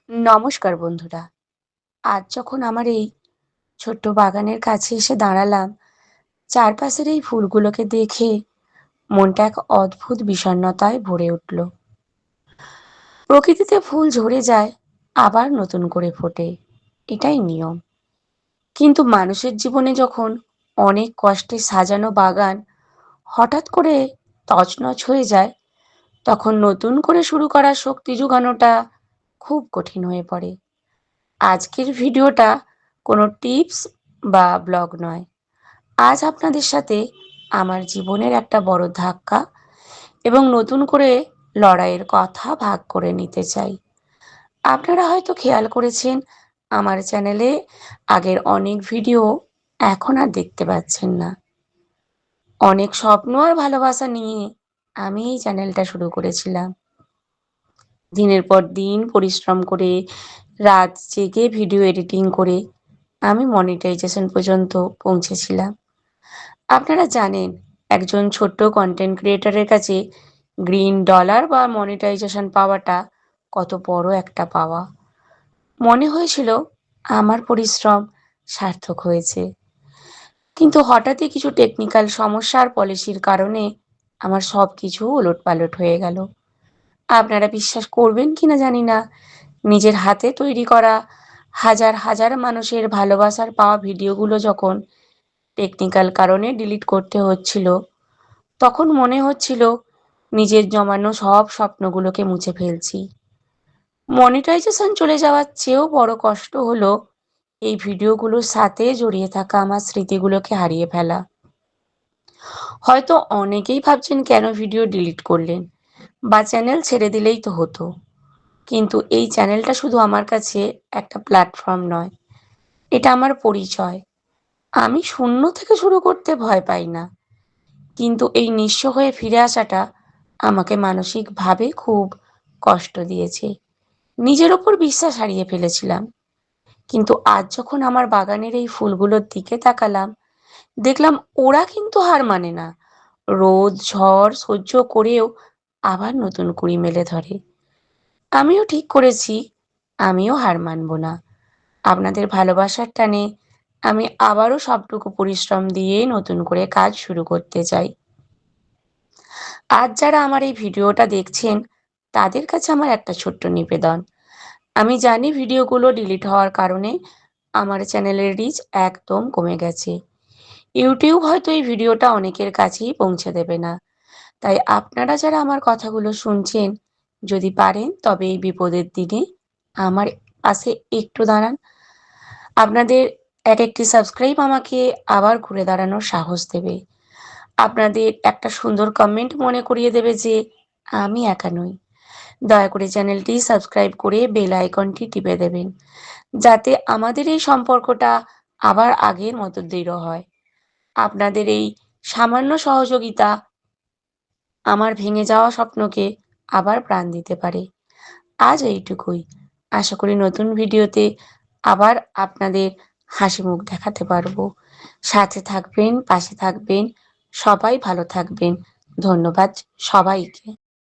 নমস্কার বন্ধুরা। আজ যখন আমার এই ছোট্ট বাগানের কাছে এসে দাঁড়ালাম, চারপাশের এই ফুলগুলোকে দেখে মনটা এক অদ্ভুত বিষণ্ণতায় ভরে উঠল। প্রকৃতিতে ফুল ঝরে যায়, আবার নতুন করে ফোটে, এটাই নিয়ম। কিন্তু মানুষের জীবনে যখন অনেক কষ্টে সাজানো বাগান হঠাৎ করে তছনছ হয়ে যায়, তখন নতুন করে শুরু করার শক্তি জোগানোটা খুব কঠিন হয়ে পড়ে। আজকের ভিডিওটা কোনো টিপস বা ব্লগ নয়। আজ আপনাদের সাথে আমার জীবনের একটা বড় ধাক্কা এবং নতুন করে লড়াইয়ের কথা ভাগ করে নিতে চাই। আপনারা হয়তো খেয়াল করেছেন, আমার চ্যানেলে আগের অনেক ভিডিও এখন আর দেখতে পাচ্ছেন না। অনেক স্বপ্ন আর ভালোবাসা নিয়ে আমি এই চ্যানেলটা শুরু করেছিলাম। দিনের পর দিন পরিশ্রম করে, রাত জেগে ভিডিও এডিটিং করে আমি মনিটাইজেশন পর্যন্ত পৌঁছেছিলাম। আপনারা জানেন, একজন ছোট্ট কন্টেন্ট ক্রিয়েটরের কাছে গ্রিন ডলার বা মনিটাইজেশন পাওয়াটা কত বড় একটা পাওয়া। মনে হয়েছিল আমার পরিশ্রম সার্থক হয়েছে। কিন্তু হঠাৎই কিছু টেকনিক্যাল সমস্যা আর পলিসির কারণে আমার সব কিছু ওলটপালট হয়ে গেল। আপনারা বিশ্বাস করবেন কিনা জানি না, নিজের হাতে তৈরি করা হাজার হাজার মানুষের ভালোবাসার পাওয়া ভিডিওগুলো যখন টেকনিক্যাল কারণে ডিলিট করতে হচ্ছিল, তখন মনে হচ্ছিল নিজের জমানো সব স্বপ্নগুলোকে মুছে ফেলছি। মনিটাইজেশন চলে যাওয়ার চেয়েও বড় কষ্ট হলো এই ভিডিওগুলোর সাথে জড়িয়ে থাকা আমার স্মৃতিগুলোকে হারিয়ে ফেলা। হয়তো অনেকেই ভাবছেন, কেন ভিডিও ডিলিট করলেন বা চ্যানেল ছেড়ে দিলেই তো হতো। কিন্তু এই চ্যানেলটা শুধু আমার কাছে একটা প্ল্যাটফর্ম নয়, এটা আমার পরিচয়। আমি শূন্য থেকে শুরু করতে ভয় পাই না, কিন্তু এই নিঃস্ব হয়ে ফিরে আসাটা আমাকে মানসিকভাবে খুব কষ্ট দিয়েছে। নিজের ওপর বিশ্বাস হারিয়ে ফেলেছিলাম। কিন্তু আজ যখন আমার বাগানের এই ফুলগুলোর দিকে তাকালাম, দেখলাম ওরা কিন্তু হার মানে না। রোদ ঝড় সহ্য করেও আবার নতুন কুড়ি মেলে ধরে। আমিও ঠিক করেছি, আমিও হার মানব না। আপনাদের ভালোবাসার টানে আমি আবারও সবটুকু পরিশ্রম দিয়ে নতুন করে কাজ শুরু করতে চাই। আজ যারা আমার এই ভিডিওটা দেখছেন, তাদের কাছে আমার একটা ছোট্ট নিবেদন। আমি জানি ভিডিওগুলো ডিলিট হওয়ার কারণে আমার চ্যানেলের রিচ একদম কমে গেছে। ইউটিউব হয়তো এই ভিডিওটা অনেকের কাছেই পৌঁছে দেবে না। তাই আপনারা যারা আমার কথাগুলো শুনছেন, যদি পারেন তবে এই বিপদের দিনে আমার পাশে একটু দাঁড়ান। আপনাদের এক একটি সাবস্ক্রাইব আমাকে আবার ঘুরে দাঁড়ানোর সাহস দেবে। আপনাদের একটা সুন্দর কমেন্ট মনে করিয়ে দেবে যে আমি একা নই। দয়া করে চ্যানেলটি সাবস্ক্রাইব করে বেল আইকনটি টিপে দেবেন, যাতে আমাদের এই সম্পর্কটা আবার আগের মতো দৃঢ় হয়। আপনাদের এই সামান্য সহযোগিতা আমার ভেঙে যাওয়া স্বপ্নকে আবার প্রাণ দিতে পারে। আজ এইটুকুই। আশা করি নতুন ভিডিওতে আবার আপনাদের হাসি মুখ দেখাতে পারবো। সাথে থাকবেন, পাশে থাকবেন, সবাই ভালো থাকবেন। ধন্যবাদ সবাইকে।